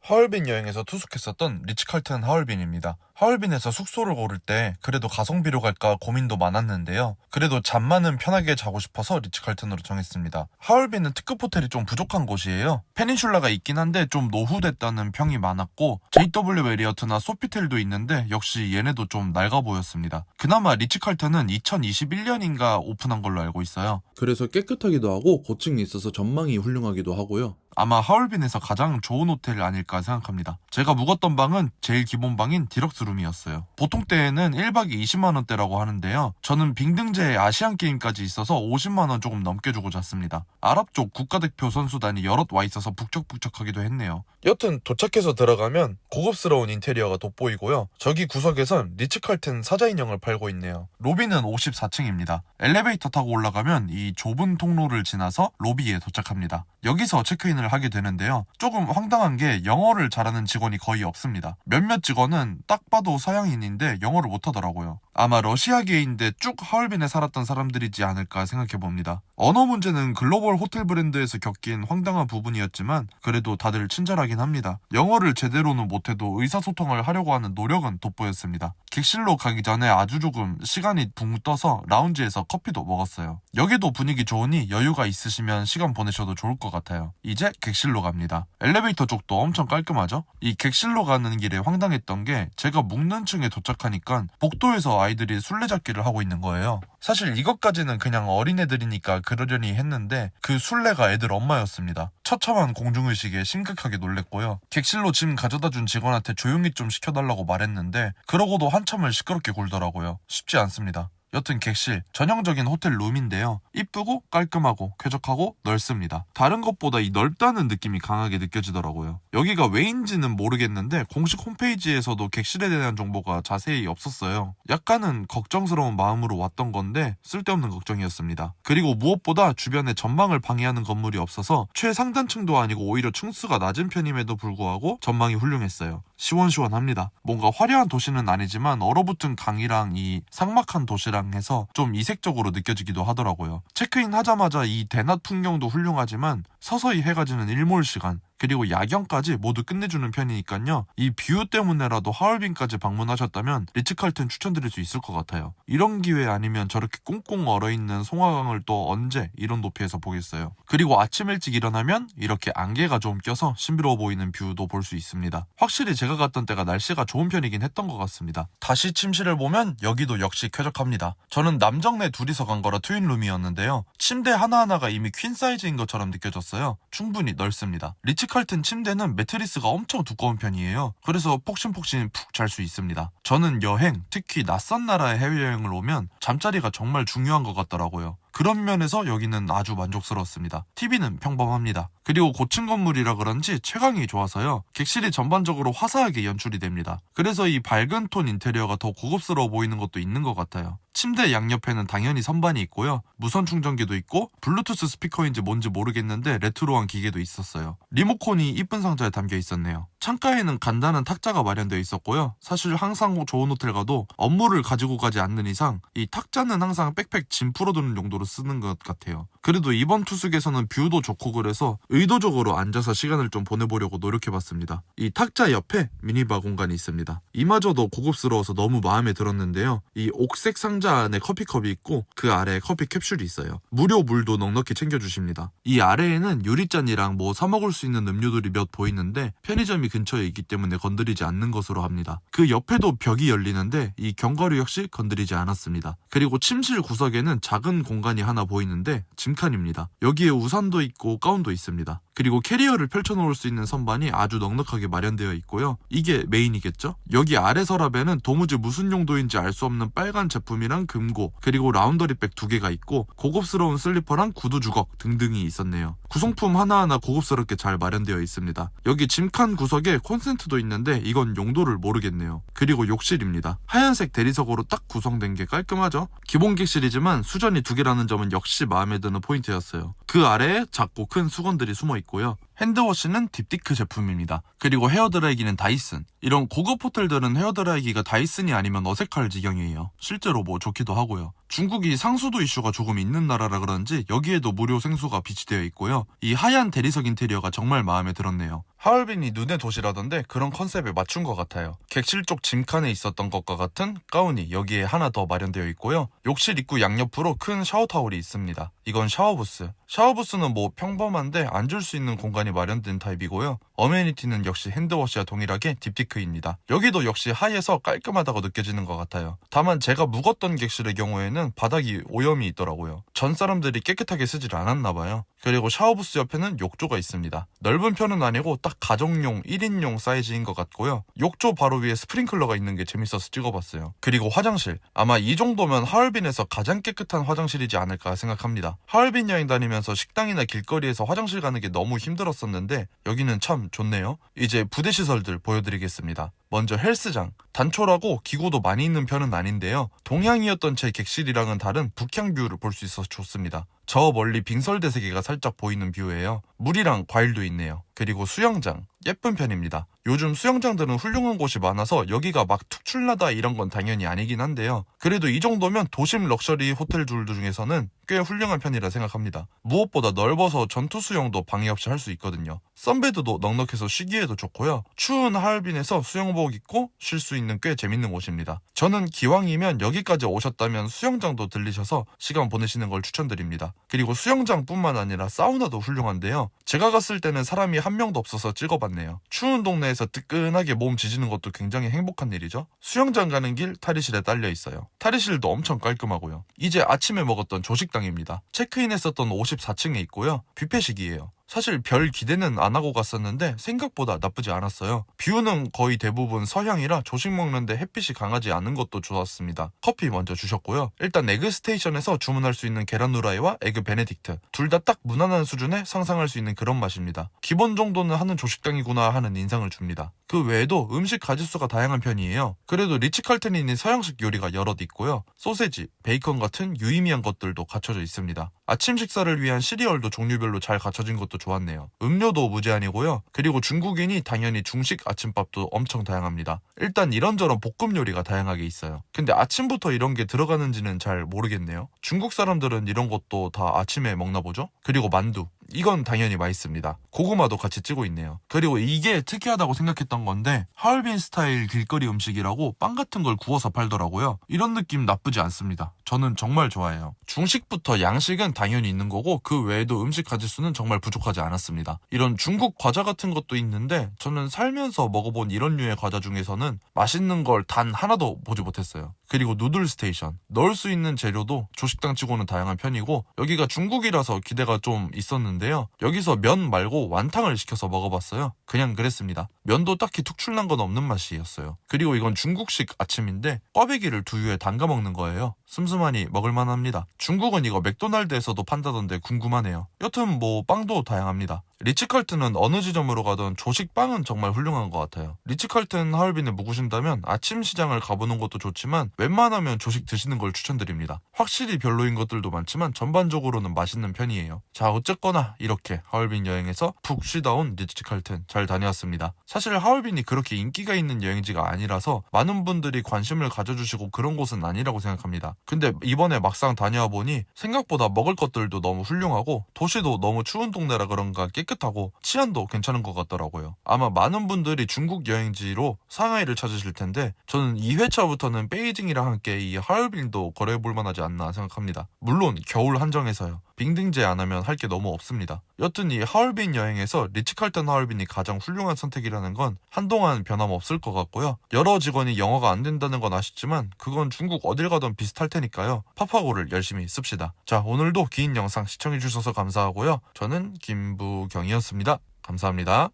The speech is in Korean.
하얼빈 여행에서 투숙했었던 리츠칼튼 하얼빈입니다. 하얼빈에서 숙소를 고를 때 그래도 가성비로 갈까 고민도 많았는데요. 그래도 잠만은 편하게 자고 싶어서 리츠칼튼으로 정했습니다. 하얼빈은 특급 호텔이 좀 부족한 곳이에요. 페닌슐라가 있긴 한데 좀 노후됐다는 평이 많았고 JW 메리어트나 소피텔도 있는데 역시 얘네도 좀 낡아 보였습니다. 그나마 리츠칼튼은 2021년인가 오픈한 걸로 알고 있어요. 그래서 깨끗하기도 하고 고층이 있어서 전망이 훌륭하기도 하고요. 아마 하얼빈에서 가장 좋은 호텔 아닐까 생각합니다. 제가 묵었던 방은 제일 기본 방인 디럭스룸이었어요. 보통 때에는 1박에 20만원대라고 하는데요. 저는 빙등제에 아시안게임까지 있어서 50만원 조금 넘게 주고 잤습니다. 아랍 쪽 국가대표 선수단이 여럿 와 있어서 북적북적하기도 했네요. 여튼 도착해서 들어가면 고급스러운 인테리어가 돋보이고요. 저기 구석에선 리츠칼튼 사자인형을 팔고 있네요. 로비는 54층입니다. 엘리베이터 타고 올라가면 이 좁은 통로를 지나서 로비에 도착합니다. 여기서 체크인을 하게 되는데요. 조금 황당한 게 영어를 잘하는 직원이 거의 없습니다. 몇몇 직원은 딱 봐도 서양인인데 영어를 못하더라고요. 아마 러시아계인데 쭉 하얼빈에 살았던 사람들이지 않을까 생각해봅니다. 언어 문제는 글로벌 호텔 브랜드에서 겪긴 황당한 부분이었지만 그래도 다들 친절하긴 합니다. 영어를 제대로는 못해도 의사소통을 하려고 하는 노력은 돋보였습니다. 객실로 가기 전에 아주 조금 시간이 붕 떠서 라운지에서 커피도 먹었어요. 여기도 분위기 좋으니 여유가 있으시면 시간 보내셔도 좋을 것 같아요. 이제 객실로 갑니다. 엘리베이터 쪽도 엄청 깔끔하죠? 이 객실로 가는 길에 황당했던 게 제가 묵는 층에 도착하니까 복도에서 아이들이 술래잡기를 하고 있는 거예요. 사실 이것까지는 그냥 어린애들이니까 그러려니 했는데 그 술래가 애들 엄마였습니다. 처참한 공중의식에 심각하게 놀랬고요. 객실로 짐 가져다준 직원한테 조용히 좀 시켜달라고 말했는데 그러고도 한참을 시끄럽게 굴더라고요. 쉽지 않습니다. 여튼 객실, 전형적인 호텔 룸인데요. 이쁘고 깔끔하고 쾌적하고 넓습니다. 다른 것보다 이 넓다는 느낌이 강하게 느껴지더라고요. 여기가 왜인지는 모르겠는데 공식 홈페이지에서도 객실에 대한 정보가 자세히 없었어요. 약간은 걱정스러운 마음으로 왔던 건데 쓸데없는 걱정이었습니다. 그리고 무엇보다 주변에 전망을 방해하는 건물이 없어서 최상단층도 아니고 오히려 층수가 낮은 편임에도 불구하고 전망이 훌륭했어요. 시원시원합니다. 뭔가 화려한 도시는 아니지만 얼어붙은 강이랑 이 삭막한 도시랑 해서 좀 이색적으로 느껴지기도 하더라고요. 체크인 하자마자 이 대낮 풍경도 훌륭하지만 서서히 해가 지는 일몰 시간 그리고 야경까지 모두 끝내주는 편이니까요. 이 뷰 때문에라도 하얼빈까지 방문하셨다면 리츠칼튼 추천드릴 수 있을 것 같아요. 이런 기회 아니면 저렇게 꽁꽁 얼어있는 송화강을 또 언제 이런 높이에서 보겠어요. 그리고 아침 일찍 일어나면 이렇게 안개가 좀 껴서 신비로워 보이는 뷰도 볼 수 있습니다. 확실히 제가 갔던 때가 날씨가 좋은 편이긴 했던 것 같습니다. 다시 침실을 보면 여기도 역시 쾌적합니다. 저는 남정네 둘이서 간 거라 트윈룸이었는데요. 침대 하나하나가 이미 퀸 사이즈인 것처럼 느껴졌어요. 충분히 넓습니다. 리츠칼튼 침대는 매트리스가 엄청 두꺼운 편이에요. 그래서 폭신폭신 푹 잘 수 있습니다. 저는 여행, 특히 낯선 나라에 해외여행을 오면 잠자리가 정말 중요한 것 같더라고요. 그런 면에서 여기는 아주 만족스러웠습니다. TV는 평범합니다. 그리고 고층 건물이라 그런지 채광이 좋아서요. 객실이 전반적으로 화사하게 연출이 됩니다. 그래서 이 밝은 톤 인테리어가 더 고급스러워 보이는 것도 있는 것 같아요. 침대 양옆에는 당연히 선반이 있고요. 무선 충전기도 있고 블루투스 스피커인지 뭔지 모르겠는데 레트로한 기계도 있었어요. 리모컨이 이쁜 상자에 담겨 있었네요. 창가에는 간단한 탁자가 마련되어 있었고요. 사실 항상 좋은 호텔 가도 업무를 가지고 가지 않는 이상 이 탁자는 항상 백팩 짐 풀어두는 용도로 쓰는 것 같아요. 그래도 이번 투숙에서는 뷰도 좋고 그래서 의도적으로 앉아서 시간을 좀 보내보려고 노력해봤습니다. 이 탁자 옆에 미니바 공간이 있습니다. 이마저도 고급스러워서 너무 마음에 들었는데요. 이 옥색 상자 안에 커피컵이 있고 그 아래에 커피 캡슐이 있어요. 무료 물도 넉넉히 챙겨주십니다. 이 아래에는 유리잔이랑 뭐 사먹을 수 있는 음료들이 몇 보이는데 편의점이 근처에 있기 때문에 건드리지 않는 것으로 합니다. 그 옆에도 벽이 열리는데 이 견과류 역시 건드리지 않았습니다. 그리고 침실 구석에는 작은 공간이 하나 보이는데 짐칸입니다. 여기에 우산도 있고 가운도 있습니다. 그리고 캐리어를 펼쳐놓을 수 있는 선반이 아주 넉넉하게 마련되어 있고요. 이게 메인이겠죠? 여기 아래 서랍에는 도무지 무슨 용도인지 알 수 없는 빨간 제품이랑 금고 그리고 라운더리백 2개가 있고 고급스러운 슬리퍼랑 구두 주걱 등등이 있었네요. 구성품 하나하나 고급스럽게 잘 마련되어 있습니다. 여기 짐칸 구석에 콘센트도 있는데 이건 용도를 모르겠네요. 그리고 욕실입니다. 하얀색 대리석으로 딱 구성된 게 깔끔하죠? 기본 객실이지만 수전이 2개라는 점은 역시 마음에 드는 포인트였어요. 그 아래에 작고 큰 수건들이 숨어 있고요. 핸드워시는 딥티크 제품입니다. 그리고 헤어드라이기는 다이슨. 이런 고급 호텔들은 헤어드라이기가 다이슨이 아니면 어색할 지경이에요. 실제로 뭐 좋기도 하고요. 중국이 상수도 이슈가 조금 있는 나라라 그런지 여기에도 무료 생수가 비치되어 있고요. 이 하얀 대리석 인테리어가 정말 마음에 들었네요. 하얼빈이 눈의 도시라던데 그런 컨셉에 맞춘 것 같아요. 객실 쪽 짐칸에 있었던 것과 같은 가운이 여기에 하나 더 마련되어 있고요. 욕실 입구 양옆으로 큰 샤워 타월이 있습니다. 이건 샤워부스. 샤워부스는 뭐 평범한데 앉을 수 있는 공간이 마련된 타입이고요. 어메니티는 역시 핸드워시와 동일하게 딥티크입니다. 여기도 역시 하이에서 깔끔하다고 느껴지는 것 같아요. 다만 제가 묵었던 객실의 경우에는 바닥이 오염이 있더라고요. 전 사람들이 깨끗하게 쓰질 않았나봐요. 그리고 샤워부스 옆에는 욕조가 있습니다. 넓은 편은 아니고 딱 가정용 1인용 사이즈인 것 같고요. 욕조 바로 위에 스프링클러가 있는 게 재밌어서 찍어봤어요. 그리고 화장실. 아마 이 정도면 하얼빈에서 가장 깨끗한 화장실이지 않을까 생각합니다. 하얼빈 여행 다니면서 식당이나 길거리에서 화장실 가는 게 너무 힘들었었는데 여기는 참 좋네요. 이제 부대 시설들 보여드리겠습니다. 먼저 헬스장. 단촐하고 기구도 많이 있는 편은 아닌데요. 동향이었던 제 객실이랑은 다른 북향 뷰를 볼 수 있어서 좋습니다. 저 멀리 빙설대세계가 살짝 보이는 뷰예요. 물이랑 과일도 있네요. 그리고 수영장. 예쁜 편입니다. 요즘 수영장들은 훌륭한 곳이 많아서 여기가 막 특출나다 이런 건 당연히 아니긴 한데요. 그래도 이 정도면 도심 럭셔리 호텔들 중에서는 꽤 훌륭한 편이라 생각합니다. 무엇보다 넓어서 전투 수영도 방해 없이 할 수 있거든요. 선베드도 넉넉해서 쉬기에도 좋고요. 추운 하얼빈에서 수영복 입고 쉴 수 있는 꽤 재밌는 곳입니다. 저는 기왕이면 여기까지 오셨다면 수영장도 들리셔서 시간 보내시는 걸 추천드립니다. 그리고 수영장뿐만 아니라 사우나도 훌륭한데요. 제가 갔을 때는 사람이 한 명도 없어서 찍어봤네요. 추운 동네에서 뜨끈하게 몸 지지는 것도 굉장히 행복한 일이죠. 수영장 가는 길 탈의실에 딸려 있어요. 탈의실도 엄청 깔끔하고요. 이제 아침에 먹었던 조식당입니다. 체크인했었던 54층에 있고요. 뷔페식이에요. 사실 별 기대는 안 하고 갔었는데 생각보다 나쁘지 않았어요. 뷰는 거의 대부분 서향이라 조식 먹는데 햇빛이 강하지 않은 것도 좋았습니다. 커피 먼저 주셨고요. 일단 에그 스테이션에서 주문할 수 있는 계란 후라이와 에그 베네딕트 둘 다 딱 무난한 수준에 상상할 수 있는 그런 맛입니다. 기본 정도는 하는 조식당이구나 하는 인상을 줍니다. 그 외에도 음식 가짓수가 다양한 편이에요. 그래도 리츠칼튼이니 서양식 요리가 여럿 있고요. 소세지, 베이컨 같은 유의미한 것들도 갖춰져 있습니다. 아침 식사를 위한 시리얼도 종류별로 잘 갖춰진 것도 좋았네요. 음료도 무제한이고요. 그리고 중국인이 당연히 중식 아침밥도 엄청 다양합니다. 일단 이런저런 볶음 요리가 다양하게 있어요. 근데 아침부터 이런 게 들어가는지는 잘 모르겠네요. 중국 사람들은 이런 것도 다 아침에 먹나 보죠? 그리고 만두. 이건 당연히 맛있습니다. 고구마도 같이 찌고 있네요. 그리고 이게 특이하다고 생각했던 건데 하얼빈 스타일 길거리 음식이라고 빵 같은 걸 구워서 팔더라고요. 이런 느낌 나쁘지 않습니다. 저는 정말 좋아해요. 중식부터 양식은 당연히 있는 거고 그 외에도 음식 가짓수는 정말 부족하지 않았습니다. 이런 중국 과자 같은 것도 있는데 저는 살면서 먹어본 이런 류의 과자 중에서는 맛있는 걸 단 하나도 보지 못했어요. 그리고 누들 스테이션. 넣을 수 있는 재료도 조식당 치고는 다양한 편이고 여기가 중국이라서 기대가 좀 있었는데요. 여기서 면 말고 완탕을 시켜서 먹어봤어요. 그냥 그랬습니다. 면도 딱히 툭출난 건 없는 맛이었어요. 그리고 이건 중국식 아침인데 꽈배기를 두유에 담가 먹는 거예요. 슴슴하니 먹을만합니다. 중국은 이거 맥도날드에서도 판다던데 궁금하네요. 여튼 뭐 빵도 다양합니다. 리츠칼튼은 어느 지점으로 가든 조식빵은 정말 훌륭한 것 같아요. 리츠칼튼 하얼빈에 묵으신다면 아침 시장을 가보는 것도 좋지만 웬만하면 조식 드시는 걸 추천드립니다. 확실히 별로인 것들도 많지만 전반적으로는 맛있는 편이에요. 자, 어쨌거나 이렇게 하얼빈 여행에서 푹 쉬다 온 리츠칼튼 잘 다녀왔습니다. 사실 하얼빈이 그렇게 인기가 있는 여행지가 아니라서 많은 분들이 관심을 가져주시고 그런 곳은 아니라고 생각합니다. 근데 이번에 막상 다녀와 보니 생각보다 먹을 것들도 너무 훌륭하고 도시도 너무 추운 동네라 그런가 깨끗하고 치안도 괜찮은 것 같더라고요. 아마 많은 분들이 중국 여행지로 상하이를 찾으실 텐데 저는 2회차부터는 베이징이랑 함께 이 하얼빈도 거래해볼 만하지 않나 생각합니다. 물론 겨울 한정해서요. 빙등제 안 하면 할 게 너무 없습니다. 여튼 이 하얼빈 여행에서 리츠칼튼 하얼빈이 가장 훌륭한 선택이라는 건 한동안 변함없을 것 같고요. 여러 직원이 영어가 안 된다는 건 아쉽지만 그건 중국 어딜 가든 비슷할 테니까요. 파파고를 열심히 씁시다. 자, 오늘도 긴 영상 시청해주셔서 감사하고요. 저는 김부경이었습니다. 감사합니다.